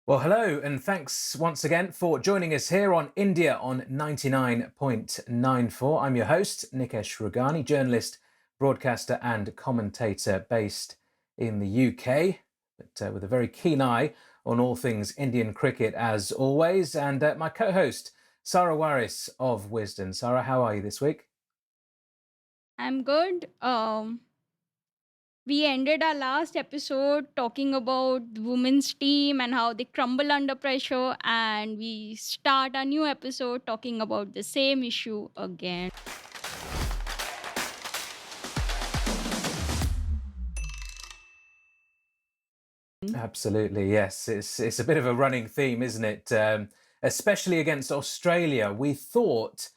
Well, hello, and thanks once again for joining us here on India on 99.94. I'm your host, Nikesh Rugani, journalist, broadcaster, and commentator based in the UK, but with a very keen eye on all things Indian cricket as always. And my co host, Sarah Warris of Wisden. Sarah, how are you this week? I'm good. We ended our last episode talking about the women's team and how they crumble under pressure, and we start a new episode talking about the same issue again. Absolutely, yes. It's a bit of a running theme, isn't it? Especially against Australia. We thought,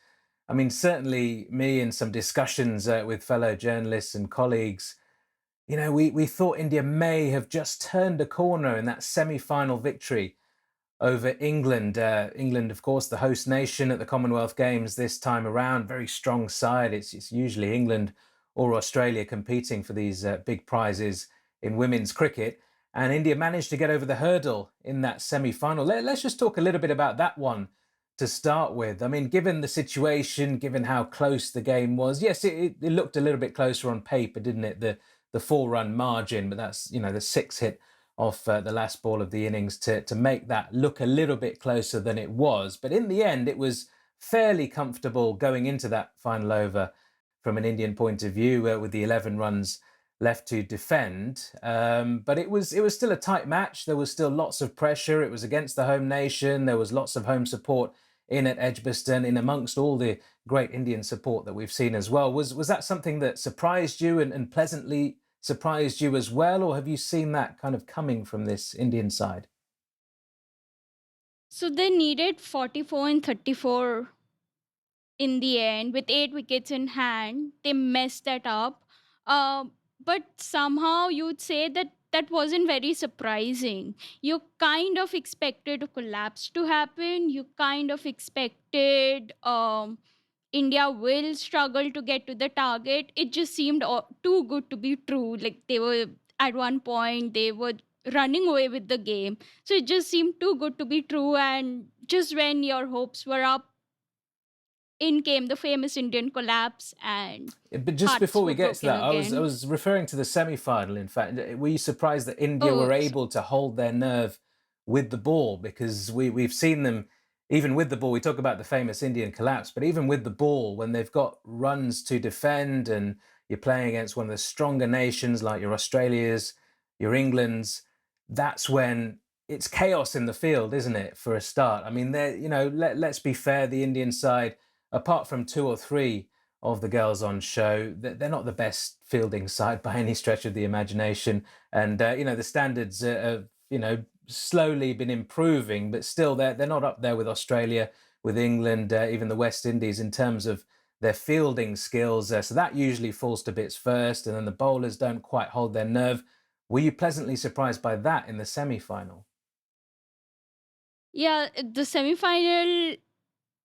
I mean, certainly me in some discussions with fellow journalists and colleagues, we thought India may have just turned a corner in that semi-final victory over England. England, of course, the host nation at the Commonwealth Games this time around. Very strong side. It's usually England or Australia competing for these big prizes in women's cricket. And India managed to get over the hurdle in that semi-final. Let's just talk a little bit about that one to start with. I mean, given the situation, given how close the game was, yes, it looked a little bit closer on paper, didn't it? The 4-run margin, but that's the six hit off the last ball of the innings to make that look a little bit closer than it was. But in the end, it was fairly comfortable going into that final over from an Indian point of view, with the 11 runs left to defend. But it was still a tight match. There was still lots of pressure. It was against the home nation. There was lots of home support in at Edgbaston, in amongst all the great Indian support that we've seen as well. Was that something that surprised you and pleasantly surprised you as well, or have you seen that kind of coming from this Indian side? So they needed 44 and 34 in the end with 8 wickets in hand. They messed that up. Uh, but somehow you'd say that that wasn't very surprising. You kind of expected a collapse to happen. You kind of expected India will struggle to get to the target. It just seemed too good to be true. Like they were at one point, they were running away with the game. So it just seemed too good to be true. And just when your hopes were up, in came the famous Indian collapse and But just hearts before were we get to broken that, I again. was referring to the semi-final. In fact, were you surprised that India Oh, were able to hold their nerve with the ball? Because we've seen them even with the ball. We talk about the famous Indian collapse, but even with the ball, when they've got runs to defend and you're playing against one of the stronger nations like your Australias, your Englands, that's when it's chaos in the field, isn't it? For a start, I mean, let's be fair. The Indian side, apart from two or three of the girls on show, they're not the best fielding side by any stretch of the imagination. And the standards have slowly been improving, but still they're not up there with Australia, with England, even the West Indies in terms of their fielding skills. So that usually falls to bits first, and then the bowlers don't quite hold their nerve. Were you pleasantly surprised by that in the semi-final? yeah, the semi-final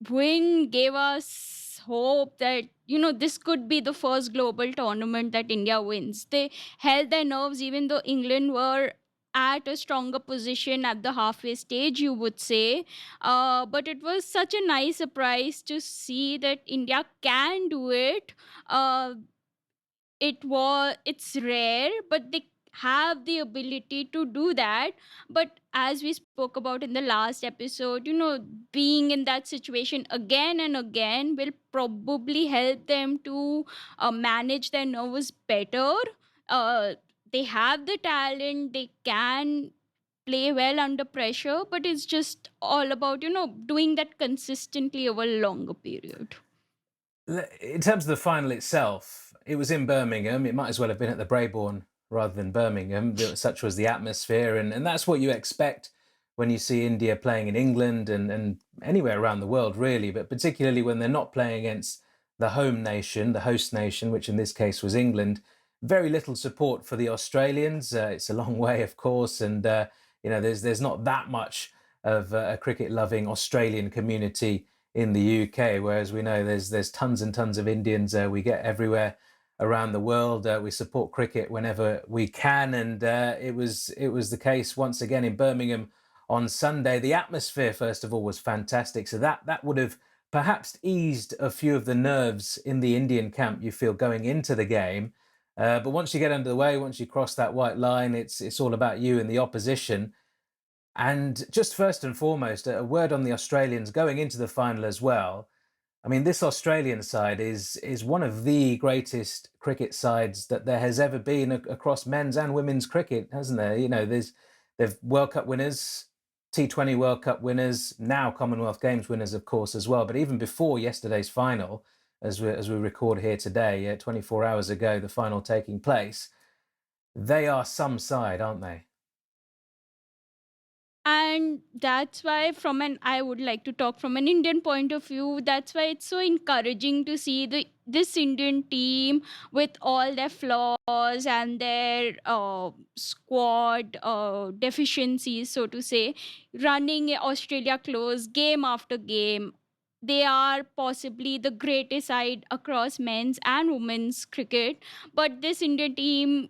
win gave us hope that this could be the first global tournament that India wins. They held their nerves even though England were at a stronger position at the halfway stage, you would say. But it was such a nice surprise to see that India can do it. uh, it's rare, but they have the ability to do that. But as we spoke about in the last episode, being in that situation again and again will probably help them to manage their nerves better. uh, they have the talent, they can play well under pressure, but it's just all about doing that consistently over a longer period. In terms of the final itself, it was in Birmingham. It might as well have been at the Braeburn rather than Birmingham. Such was the atmosphere, and that's what you expect when you see India playing in England and anywhere around the world, really. But particularly when they're not playing against the home nation, the host nation, which in this case was England. Very little support for the Australians. It's a long way, of course, and there's not that much of a cricket-loving Australian community in the UK, whereas we know there's tons and tons of Indians we get everywhere around the world. We support cricket whenever we can, and it was the case once again in Birmingham on Sunday. The atmosphere, first of all, was fantastic. So that would have perhaps eased a few of the nerves in the Indian camp, you feel, going into the game. But once you get under the way, once you cross that white line, it's all about you and the opposition. And just first and foremost, a word on the Australians going into the final as well. I mean, this Australian side is one of the greatest cricket sides that there has ever been across men's and women's cricket, hasn't there? You know, they've World Cup winners, T20 World Cup winners, now Commonwealth Games winners, of course, as well. But even before yesterday's final, as we record here today, 24 hours ago, the final taking place, they are some side, aren't they? And that's why, I would like to talk from an Indian point of view. That's why it's so encouraging to see this Indian team with all their flaws and their squad deficiencies, so to say, running Australia close game after game. They are possibly the greatest side across men's and women's cricket. But this Indian team,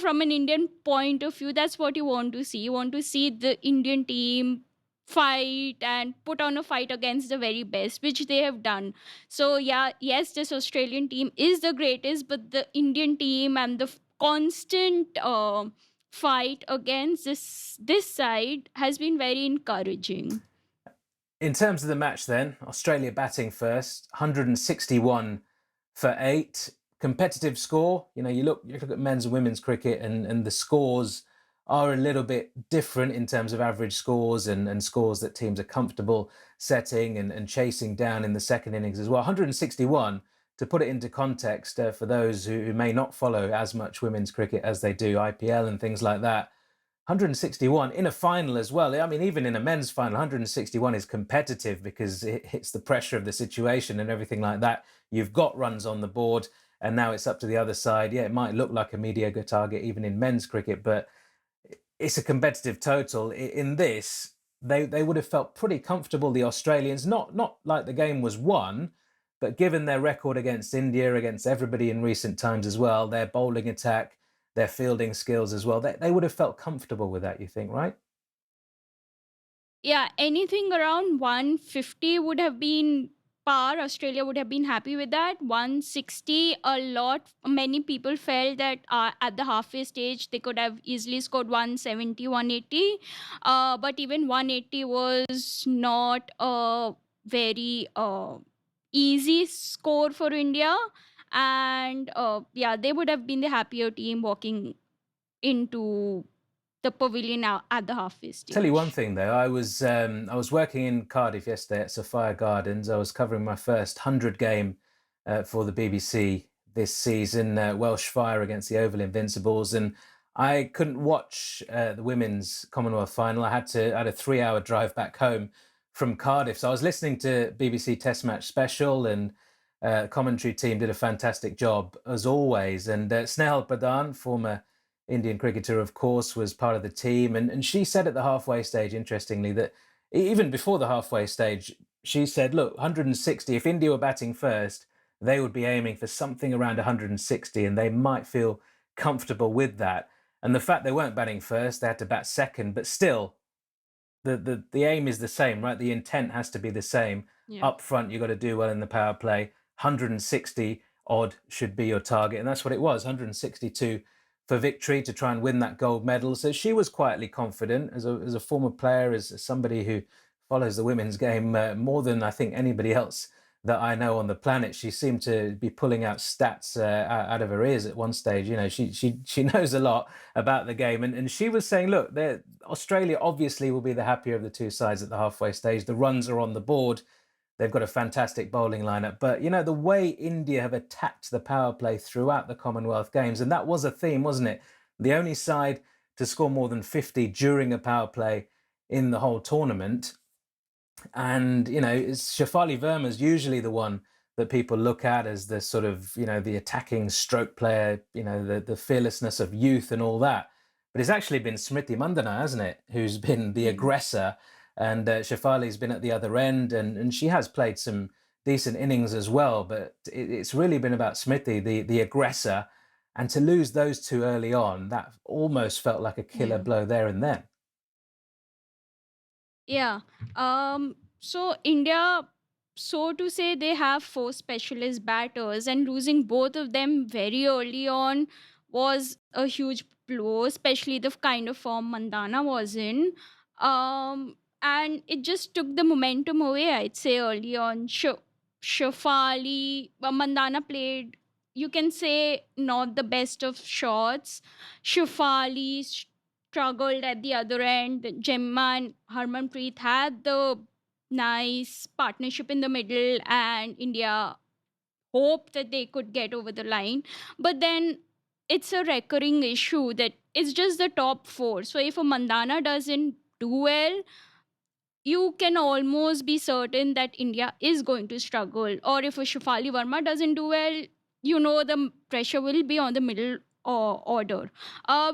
from an Indian point of view, that's what you want to see. You want to see the Indian team fight and put on a fight against the very best, which they have done. So, yeah, yes, this Australian team is the greatest, but the Indian team and the constant fight against this side has been very encouraging. In terms of the match, then, Australia batting first, 161 for 8. Competitive score. You look at men's and women's cricket, and the scores are a little bit different in terms of average scores and scores that teams are comfortable setting and chasing down in the second innings as well. 161, to put it into context for those who may not follow as much women's cricket as they do IPL and things like that. 161 in a final as well. I mean, even in a men's final, 161 is competitive because it hits the pressure of the situation and everything like that. You've got runs on the board, and now it's up to the other side. Yeah, it might look like a mediocre target even in men's cricket, but it's a competitive total. In this, they would have felt pretty comfortable, the Australians, not like the game was won, but given their record against India, against everybody in recent times as well, their bowling attack, their fielding skills as well, they would have felt comfortable with that, you think, right? Yeah, anything around 150 would have been par. Australia would have been happy with that. 160, many people felt that at the halfway stage, they could have easily scored 170, 180. But even 180 was not a very easy score for India. And yeah, they would have been the happier team walking into the pavilion at the halfway Tell you one stage. thing though, I was working in Cardiff yesterday at Sophia Gardens. I was covering my first 100 game for the BBC this season, Welsh Fire against the Oval Invincibles, and I couldn't watch the women's Commonwealth final. I had a 3-hour drive back home from Cardiff, so I was listening to BBC Test Match Special, and commentary team did a fantastic job as always. And Snehal Pradhan, former Indian cricketer, of course, was part of the team. And she said at the halfway stage, interestingly, that even before the halfway stage, she said, look, 160, if India were batting first, they would be aiming for something around 160, and they might feel comfortable with that. And the fact they weren't batting first, they had to bat second, but still, the aim is the same, right? The intent has to be the same. Yeah. Up front, you've got to do well in the power play. 160 odd should be your target, and that's what it was. 162 for victory to try and win that gold medal. So she was quietly confident as a former player, as somebody who follows the women's game more than I think anybody else that I know on the planet. She seemed to be pulling out stats out of her ears at one stage. She knows a lot about the game, and she was saying, look, Australia obviously will be the happier of the two sides at the halfway stage. The runs are on the board. They've got a fantastic bowling lineup. But, the way India have attacked the power play throughout the Commonwealth Games, and that was a theme, wasn't it? The only side to score more than 50 during a power play in the whole tournament. And, Shafali Verma's usually the one that people look at as the sort of, the attacking stroke player, the fearlessness of youth and all that. But it's actually been Smriti Mandana, hasn't it, who's been the Yeah. aggressor. And Shafali's been at the other end, and she has played some decent innings as well. But it's really been about Smriti, the aggressor. And to lose those two early on, that almost felt like a killer Yeah. blow there and then. Yeah. So India, so to say, they have four specialist batters, and losing both of them very early on was a huge blow, especially the kind of form Mandana was in. And it just took the momentum away, I'd say, early on. Shafali, Mandana played, you can say, not the best of shots. Shafali struggled at the other end. Jemimah and Harmanpreet had the nice partnership in the middle, and India hoped that they could get over the line. But then it's a recurring issue that it's just the top four. So if a Mandana doesn't do well, you can almost be certain that India is going to struggle. Or if a Shafali Verma doesn't do well, the pressure will be on the middle order,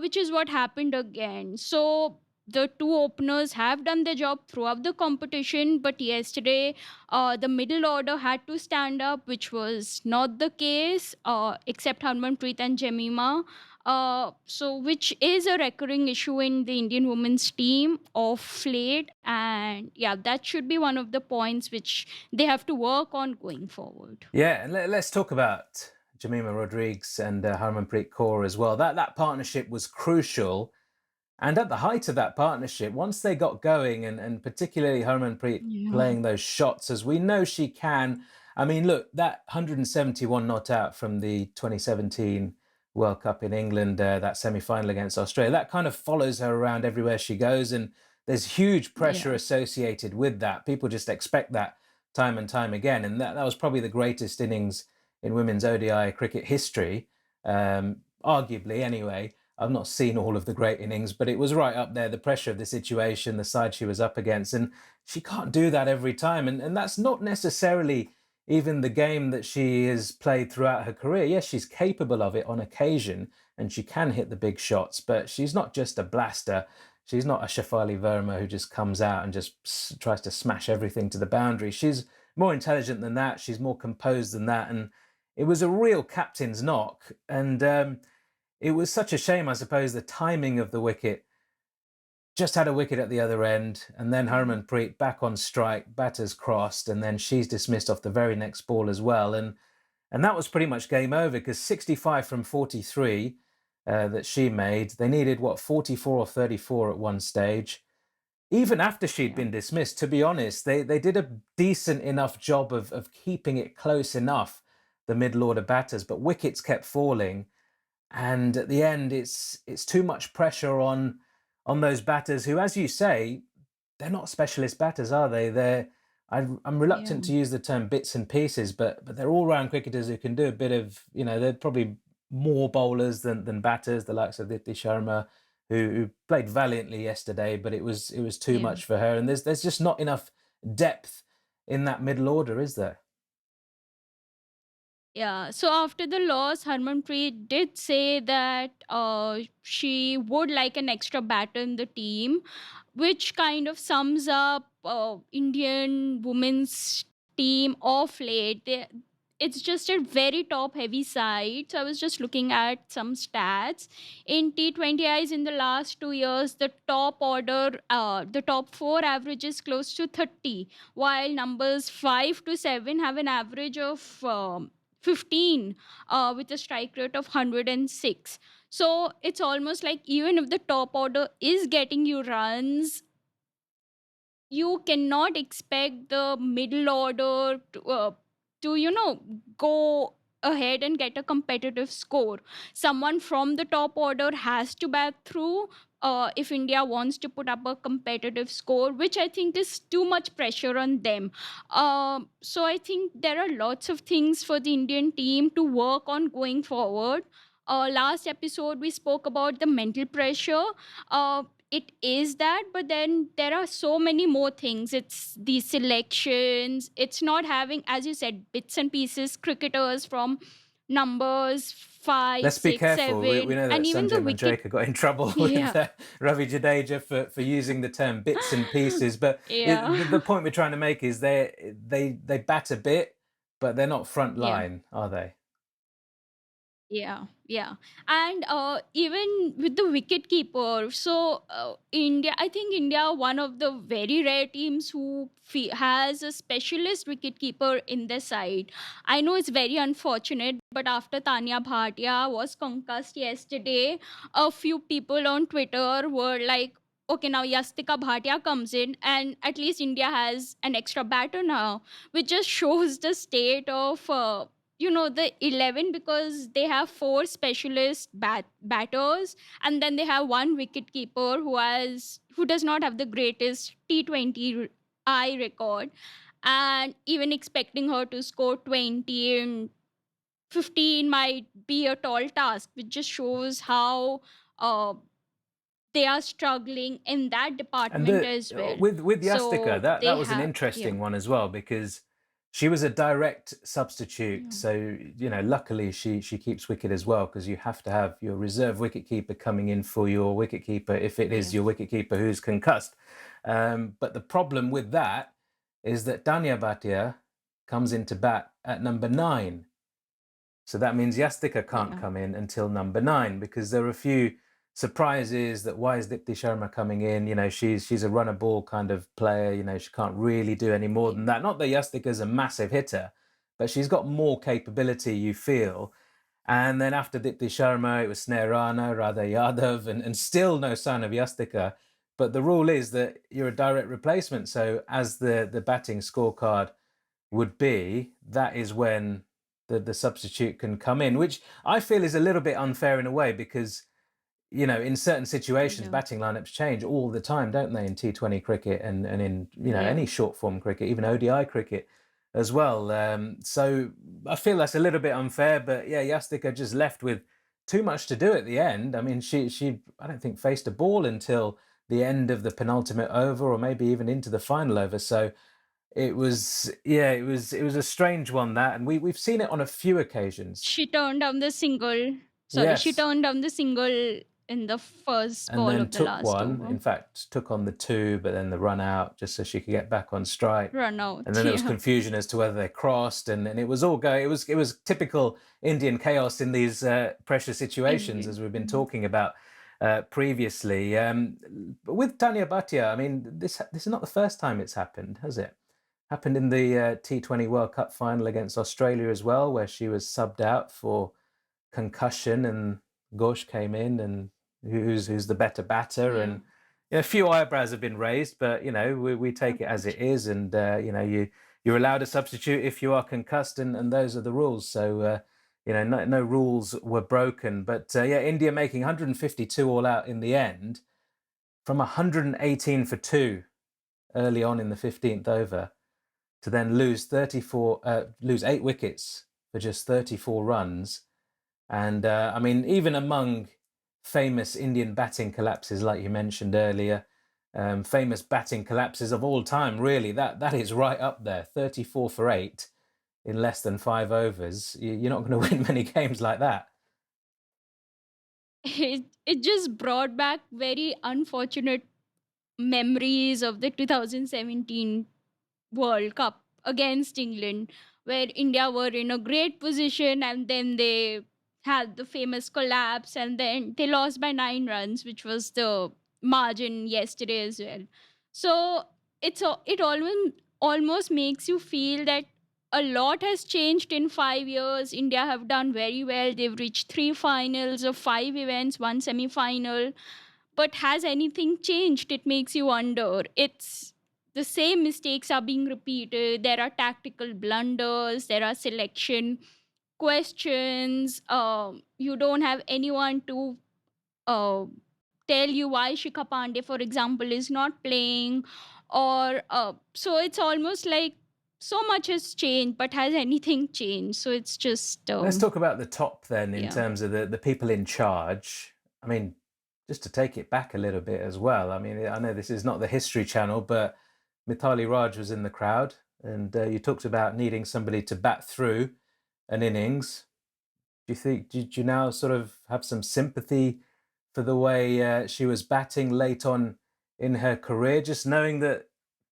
which is what happened again. So the two openers have done their job throughout the competition, but yesterday the middle order had to stand up, which was not the case, except Harmanpreet and Jemimah. So which is a recurring issue in the Indian women's team of late, and yeah, that should be one of the points which they have to work on going forward. Yeah, and let's talk about Jemimah Rodrigues and Harmanpreet Kaur as well. That partnership was crucial. And at the height of that partnership, once they got going, and particularly Harmanpreet Yeah, playing those shots as we know she can. I mean, look, that 171 not out from the 2017 World Cup in England, that semi-final against Australia, that kind of follows her around everywhere she goes. And there's huge pressure yeah, associated with that. People just expect that time and time again. And that was probably the greatest innings in women's ODI cricket history, arguably anyway. I've not seen all of the great innings, but it was right up there. The pressure of the situation, the side she was up against, and she can't do that every time. And that's not necessarily even the game that she has played throughout her career. Yes, she's capable of it on occasion, and she can hit the big shots, but she's not just a blaster. She's not a Shafali Verma who just comes out and just tries to smash everything to the boundary. She's more intelligent than that. She's more composed than that. And it was a real captain's knock. And it was such a shame, I suppose, the timing of the wicket. Just had a wicket at the other end, and then yeah, Harmanpreet back on strike, batters crossed, and then she's dismissed off the very next ball as well. And that was pretty much game over because 65 from 43 that she made. They needed, what, 44 or 34 at one stage. Even after she'd yeah, been dismissed, to be honest, they did a decent enough job of keeping it close enough, the middle order batters, but wickets kept falling. And at the end, it's too much pressure on those batters who, as you say, they're not specialist batters, are they? I'm yeah, reluctant to use the term bits and pieces, but they're all-round cricketers who can do a bit of, they're probably more bowlers than batters, the likes of Dipti Sharma, who played valiantly yesterday, but it was too yeah. much for her. And there's just not enough depth in that middle order, is there? Yeah. So after the loss, Harmanpreet did say that she would like an extra batter in the team, which kind of sums up Indian women's team of late. It's just a very top heavy side. So I was just looking at some stats. In T20Is in the last 2 years, the top order, the top four averages close to 30, while numbers 5 to 7 have an average of 15 with a strike rate of 106. So it's almost like even if the top order is getting you runs, you cannot expect the middle order to go ahead and get a competitive score. Someone from the top order has to bat through if India wants to put up a competitive score, which I think is too much pressure on them. So I think there are lots of things for the Indian team to work on going forward. Last episode we spoke about the mental pressure. It is that, but then there are so many more things. It's the selections, it's not having, as you said, bits and pieces cricketers from numbers five, Let's be six, careful. We seven, know that and even the Sanjay wicket. Manjrekar got in trouble with Yeah, Ravi Jadeja for using the term bits and pieces. But the yeah, point we're trying to make is they bat a bit, but they're not front yeah. line, are they? Yeah. And even with the wicket keeper, so India, I think India, one of the very rare teams who has a specialist wicket keeper in their side. I know it's very unfortunate, but after Tanya Bhatia was concussed yesterday, a few people on Twitter were like, okay, now Yastika Bhatia comes in, and at least India has an extra batter now, which just shows the state of the 11, because they have four specialist batters, and then they have one wicket keeper who does not have the greatest T20 I record, and even expecting her to score 20 and 15 might be a tall task, which just shows how uh, they are struggling in that And department the as well. with Yastika, So that they was an have, yeah, interesting one as well, because she was a direct substitute. yeah, So, luckily she keeps wicket as well, because you have to have your reserve wicketkeeper coming in for your wicketkeeper if it is yeah. your wicketkeeper who's concussed. But the problem with that is that Danya Bhatia comes into bat at number 9. So that means Yastika can't Yeah. come in until number 9, because there are a few surprises that why is Dipti Sharma coming in? She's a runner ball kind of player. She can't really do any more than Yeah. that. Not that Yastika's a massive hitter, but she's got more capability, you feel. And then after Dipti Sharma, it was Snehrana, Radha Yadav, and still no sign of Yastika. But the rule is that you're a direct replacement. So as the batting scorecard would be, that is when the substitute can come in, which I feel is a little bit unfair in a way, because in certain situations, Yeah. batting lineups change all the time, don't they? In T20 cricket and in Yeah. any short form cricket, even ODI cricket as well. So I feel that's a little bit unfair, but yeah, Yastika just left with too much to do at the end. I mean, she I don't think faced a ball until the end of the penultimate over, or maybe even into the final over. So it was a strange one, that, and we've seen it on a few occasions. She turned down the single. Sorry, she Yes, turned down the single in the first and ball then of the took last one. In over. fact, took on the 2, but then the run out just so she could get back on strike. Run And out. then there was Yeah. confusion as to whether they crossed, and it was all go. It was typical Indian chaos in these pressure situations, Indeed. as we've been talking about previously. But with Tanya Bhatia, I mean, this is not the first time it's happened, has it? Happened in the T20 World Cup final against Australia as well, where she was subbed out for concussion, and Ghosh came in, and who's the better batter, Yeah. and a few eyebrows have been raised, but we take it as it is, and you're allowed a substitute if you are concussed, and those are the rules. So no rules were broken, but yeah, India making 152 all out in the end from 118 for 2 early on in the 15th over, to then lose 8 wickets for just 34 runs. And I mean, even among famous Indian batting collapses, like you mentioned earlier, famous batting collapses of all time, really, that is right up there. 34 for 8 in less than 5 overs. You're not going to win many games like that. It just brought back very unfortunate memories of the 2017 World Cup against England, where India were in a great position, and then they had the famous collapse, and then they lost by 9 runs, which was the margin yesterday as well. So it almost makes you feel that a lot has changed in 5 years. India have done very well. They've reached 3 finals of 5 events, one semi-final. But has anything changed? It makes you wonder. It's the same mistakes are being repeated. There are tactical blunders, there are selection questions. You don't have anyone to uh, tell you why Shikha Pandey, for example, is not playing. Or so it's almost like so much has changed, but has anything changed? So it's just Let's talk about the top then, in yeah. terms of the people in charge. I mean, just to take it back a little bit as well. I mean, I know this is not the History Channel, but Mithali Raj was in the crowd, and you talked about needing somebody to bat through an innings. Do you now sort of have some sympathy for the way she was batting late on in her career, just knowing that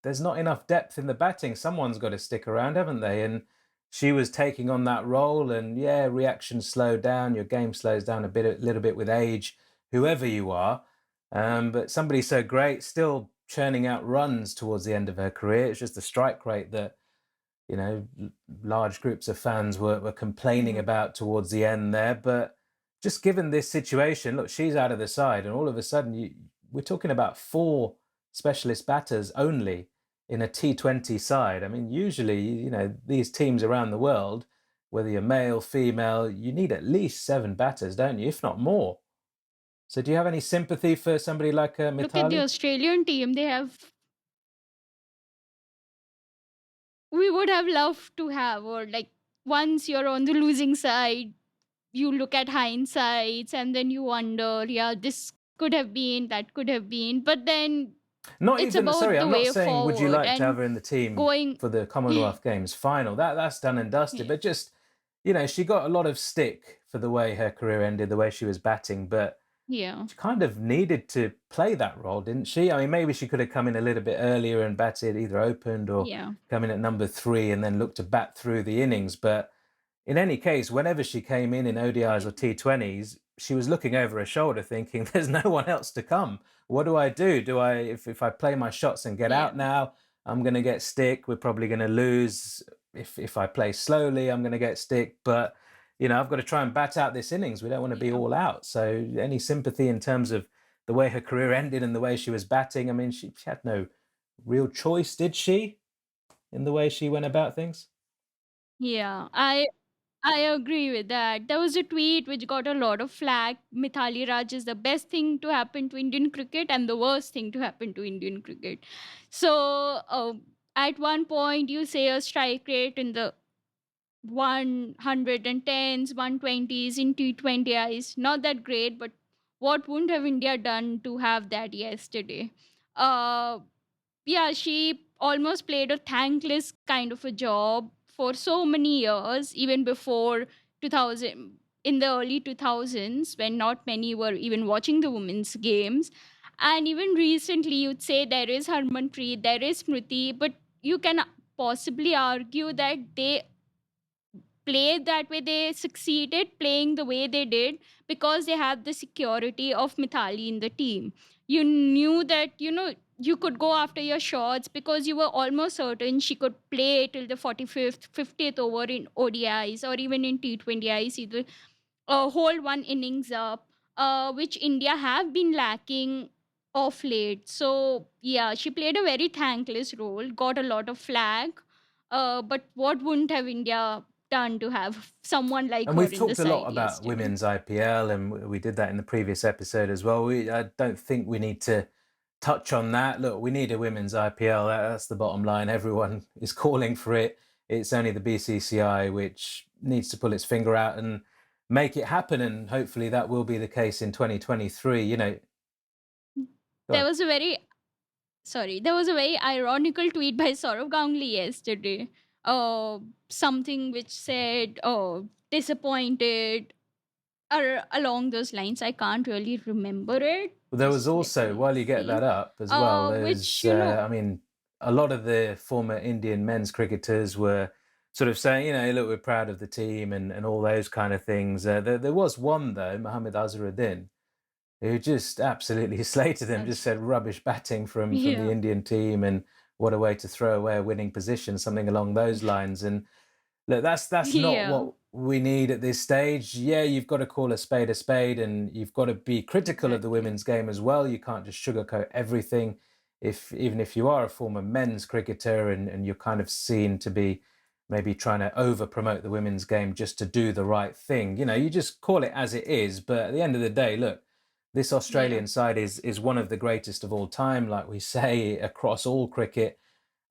there's not enough depth in the batting? Someone's got to stick around, haven't they? And she was taking on that role, and yeah, reactions slow down, your game slows down a little bit with age, whoever you are. But somebody so great, still churning out runs towards the end of her career. It's just the strike rate that large groups of fans were complaining Yeah. about towards the end there. But just given this situation, look, she's out of the side, and all of a sudden, we're talking about four specialist batters only in a T20 side. I mean, usually, these teams around the world, whether you're male, female, you need at least seven batters, don't you? If not more. So, do you have any sympathy for somebody like Look at the Mithali? Australian team. They have we would have loved to have, or like, once you're on the losing side, you look at hindsights and then you wonder, yeah, this could have been, that could have been, but then Not it's even, sorry, about the I'm not way saying would you forward like to have and her in the team going. for the Commonwealth Games final. That's done and dusted. Yeah. But just, she got a lot of stick for the way her career ended, the way she was batting, but Yeah. she kind of needed to play that role, didn't she? I mean, maybe she could have come in a little bit earlier and batted, either opened or Yeah. come in at number 3 and then look to bat through the innings. But in any case, whenever she came in ODIs or T20s, she was looking over her shoulder thinking, there's no one else to come. What do I do? If I play my shots and get Yeah. out now, I'm going to get stick. We're probably going to lose. If I play slowly, I'm going to get stick. But, I've got to try and bat out this innings. We don't want to be Yeah. all out. So any sympathy in terms of the way her career ended and the way she was batting? I mean, she had no real choice, did she, in the way she went about things? Yeah. I agree with that. There was a tweet which got a lot of flack. Mithali Raj is the best thing to happen to Indian cricket and the worst thing to happen to Indian cricket. So, at one point, you say a strike rate in the 110s, 120s in T20Is, not that great, but what wouldn't have India done to have that yesterday? Uh, yeah, she almost played a thankless kind of a job for so many years, even before 2000, in the early 2000s, when not many were even watching the women's games. And even recently, you'd say there is Harmanpreet, there is Smriti, but you can possibly argue that they played that way, they succeeded playing the way they did because they have the security of Mithali in the team. You knew that, you could go after your shots because you were almost certain she could play till the 45th, 50th over in ODIs or even in T20Is, either hold one innings up, which India have been lacking of late. So, yeah, she played a very thankless role, got a lot of flag. But what wouldn't have India done to have someone like And her we've in the talked a lot side about yesterday? women's IPL, and we did that in the previous episode as well. I don't think we need to touch on that. Look, we need a women's IPL. That's the bottom line. Everyone is calling for it. It's only the BCCI which needs to pull its finger out and make it happen. And hopefully that will be the case in 2023. Go There on. was a very there was a very ironical tweet by Sourav Ganguly yesterday. Uh, Something which said, "Oh, disappointed," or along those lines. I can't really remember it. Well, there was Just let also, me while you get see. that up as well, Which, I mean, a lot of the former Indian men's cricketers were sort of saying, look, we're proud of the team and all those kind of things. There was one, though, Mohammad Azharuddin, who just absolutely slated them, just as said rubbish batting from the yeah, Indian team and what a way to throw away a winning position, something along those lines. And look, that's not yeah, what we need at this stage. Yeah, you've got to call a spade, and you've got to be critical of the exactly. women's game as well. You can't just sugarcoat everything. Even if you are a former men's cricketer and you're kind of seen to be maybe trying to over promote the women's game just to do the right thing, you just call it as it is. But at the end of the day, look, this Yeah, Australian side is one of the greatest of all time, like we say, across all cricket,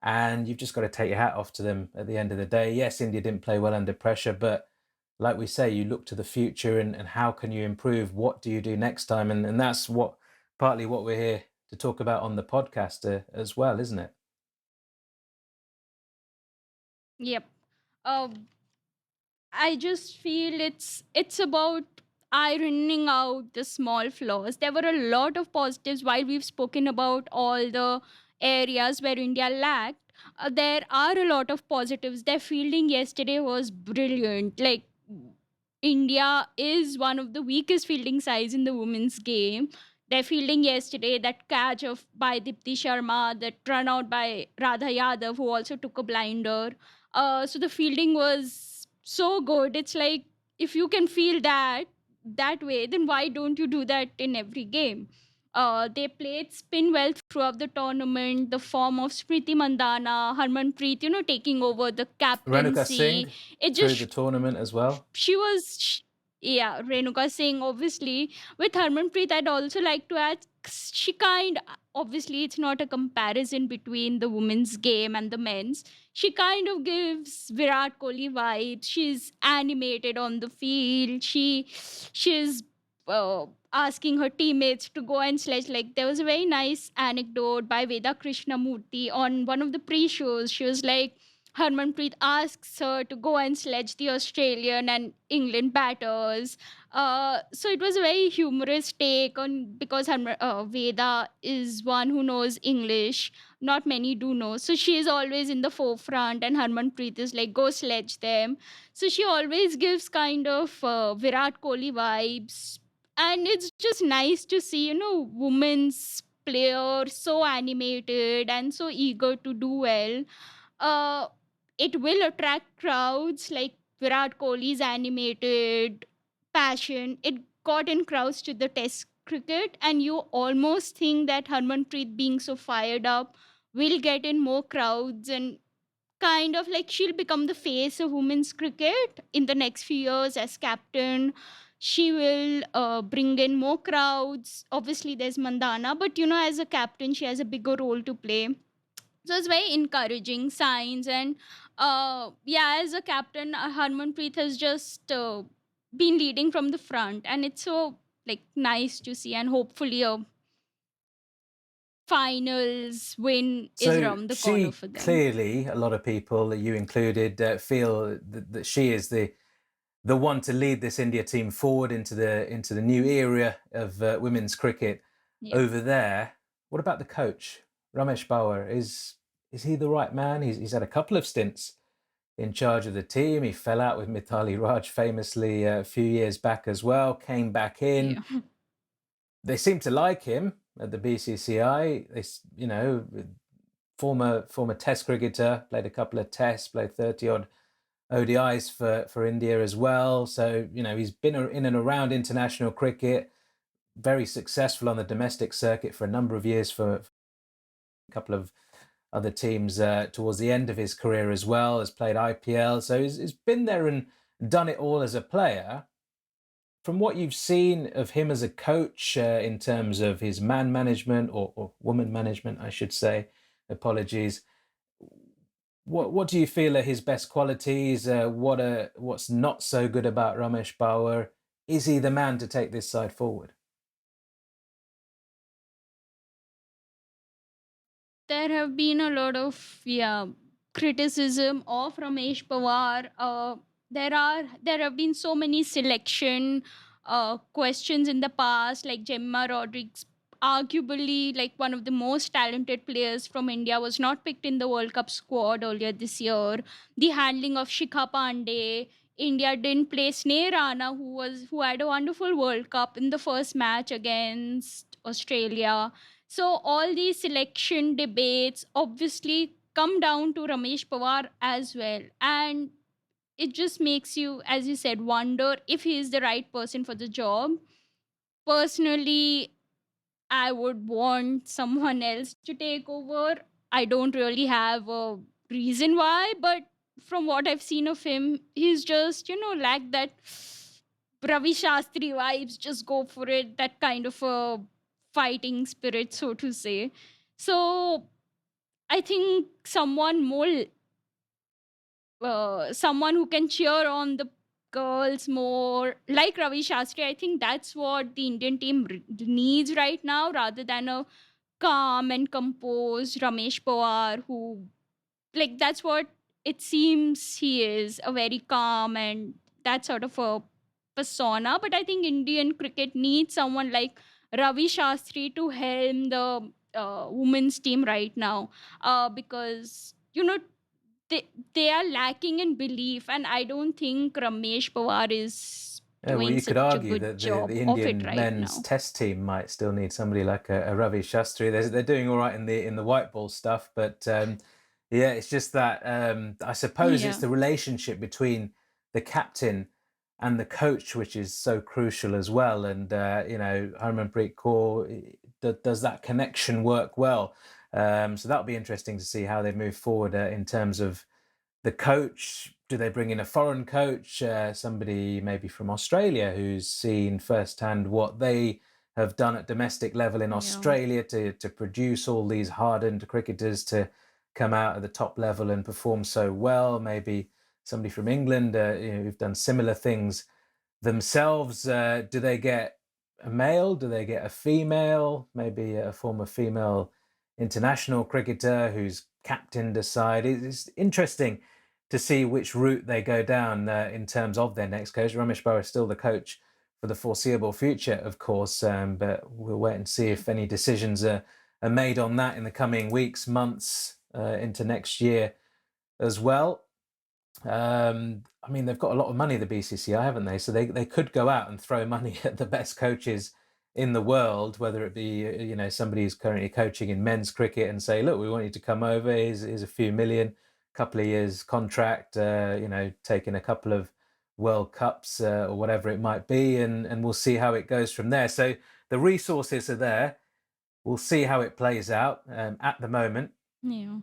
and you've just got to take your hat off to them at the end of the day. Yes, India didn't play well under pressure, but like we say, you look to the future and how can you improve? What do you do next time? And that's partly what we're here to talk about on the podcast as well, isn't it? yep. Um, I just feel it's about ironing out the small flaws. There were a lot of positives while we've spoken about all the areas where India lacked. there are a lot of positives. Their fielding yesterday was brilliant. Like, India is one of the weakest fielding sides in the women's game. Their fielding yesterday, that catch of by Dipti Sharma, that run out by Radha Yadav, who also took a blinder. So the fielding was so good. It's like, if you can feel that way, then why don't you do that in every game? They played spin well throughout the tournament. The form of Smriti Mandana, Harmanpreet, taking over the Renuka captaincy. Singh It through the just tournament as well. she was yeah, Renuka Singh, obviously. With Harmanpreet, I'd also like to add, she kind, obviously it's not a comparison between the women's game and the men's. She kind of gives Virat Kohli vibes. She's animated on the field. She's asking her teammates to go and sledge. Like, there was a very nice anecdote by Veda Krishnamurthy on one of the pre-shows. She was like, Harmanpreet asks her to go and sledge the Australian and England batters. So it was a very humorous take on, because Veda is one who knows English. Not many do know. So she is always in the forefront, and Harmanpreet is like, go sledge them. So she always gives kind of Virat Kohli vibes. And it's just nice to see, women's players so animated and so eager to do well. uh, it will attract crowds. Like, Virat Kohli's animated passion, it got in crowds to the test cricket, and you almost think that Harmanpreet being so fired up will get in more crowds, and kind of like she'll become the face of women's cricket in the next few years as captain. She will bring in more crowds. Obviously, there's Mandana, but as a captain, she has a bigger role to play. So it's very encouraging signs. And yeah, as a captain, Harmanpreet has just been leading from the front, and it's so like nice to see. And hopefully a finals win is So around the corner she for them. clearly, a lot of people, you included, feel that she is the one to lead this India team forward into the new era of women's cricket Yeah. over there. What about the coach, Ramesh Powar? Is he the right man? He's had a couple of stints in charge of the team. He fell out with Mithali Raj famously a few years back as well. Came back in. Yeah. They seem to like him at the BCCI. Former Test cricketer, played a couple of Tests, played 30 odd ODIs for India as well. So he's been in and around international cricket, very successful on the domestic circuit for a number of years for a couple of other teams towards the end of his career as well. Has played IPL, so he's been there and done it all as a player. From what you've seen of him as a coach, in terms of his man management or woman management, I should say, apologies. What do you feel are his best qualities? What's not so good about Ramesh Powar? Is he the man to take this side forward? There have been a lot of, yeah, criticism of Ramesh Pawar. There have been so many selection questions in the past, like Jemimah Rodrigues, arguably like one of the most talented players from India, was not picked in the World Cup squad earlier this year. The handling of Shikha Pandey. India didn't play Sneh Rana, who had a wonderful World Cup in the first match against Australia. So all these selection debates obviously come down to Ramesh Pawar as well. And it just makes you, as you said, wonder if he is the right person for the job. Personally, I would want someone else to take over. I don't really have a reason why, but from what I've seen of him, he's just, like that Ravi Shastri vibes, just go for it, that kind of a fighting spirit, so to say. So I think someone who can cheer on the girls more, like Ravi Shastri. I think that's what the Indian team needs right now, rather than a calm and composed Ramesh Pawar, who, like, that's what it seems he is, a very calm and that sort of a persona. But I think Indian cricket needs someone like Ravi Shastri to helm the women's team right now, because you know, they are lacking in belief, and I don't think Ramesh Pawar is Yeah, well, doing you could such a argue good that job the of it Indian right men's now. test team might still need somebody like a Ravi Shastri. They're doing all right in the white ball stuff, but yeah, it's just that I suppose it's Yeah, the relationship between the captain and the coach which is so crucial as well. And Harmanpreet Kaur, does that connection work well? So that'll be interesting to see how they move forward in terms of the coach. Do they bring in a foreign coach, somebody maybe from Australia who's seen firsthand what they have done at domestic level in yeah, Australia to produce all these hardened cricketers to come out at the top level and perform so well? Maybe somebody from England who've done similar things themselves. Do they get a male? Do they get a female? Maybe a former female international cricketer who's captained a side. It's interesting to see which route they go down in terms of their next coach. Ramesh Powar is still the coach for the foreseeable future, of course, but we'll wait and see if any decisions are made on that in the coming weeks, months, into next year as well. I mean, they've got a lot of money, the BCCI, haven't they? So they could go out and throw money at the best coaches in the world, whether it be somebody who's currently coaching in men's cricket and say, look, we want you to come over. Here's a few million, couple of years contract. Taking a couple of World Cups or whatever it might be, and we'll see how it goes from there. So the resources are there. We'll see how it plays out. At the moment, yeah.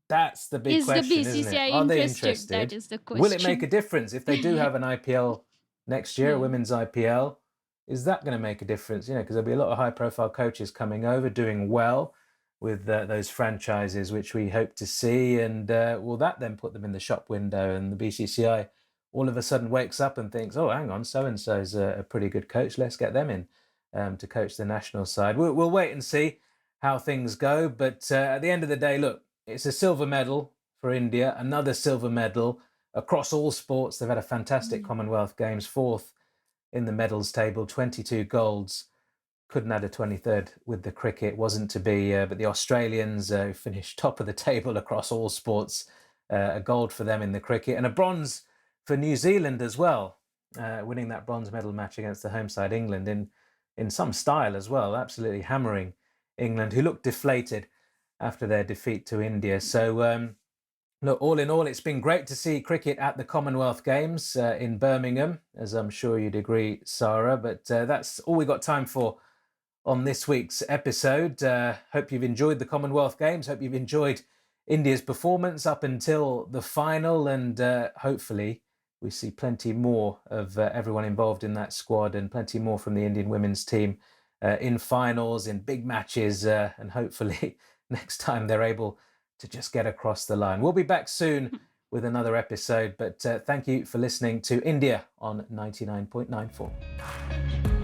that's the big Is the question, isn't it? BCCI Are they interested? That interested? is the Will it make question. a difference if they do have an IPL next year, a Yeah. women's IPL? Is that going to make a difference? Because there'll be a lot of high-profile coaches coming over, doing well with those franchises, which we hope to see. And will that then put them in the shop window? And the BCCI all of a sudden wakes up and thinks, "Oh, hang on, so and so's a pretty good coach. Let's get them in to coach the national side." We'll wait and see how things go. But at the end of the day, look, it's a silver medal for India, another silver medal across all sports. They've had a fantastic Mm. Commonwealth Games, fourth in the medals table, 22 golds. Couldn't add a 23rd with the cricket, wasn't to be. But the Australians finished top of the table across all sports. A gold for them in the cricket and a bronze for New Zealand as well, winning that bronze medal match against the home side England in some style as well, absolutely hammering England, who looked deflated after their defeat to India. So look, all in all, it's been great to see cricket at the Commonwealth Games in Birmingham, as I'm sure you'd agree, Sarah. But that's all we got time for on this week's episode. Hope you've enjoyed the Commonwealth Games. Hope you've enjoyed India's performance up until the final. And hopefully we see plenty more of everyone involved in that squad and plenty more from the Indian women's team in finals, in big matches. And hopefully next time they're able to just get across the line. We'll be back soon with another episode. But thank you for listening to India on 99.94.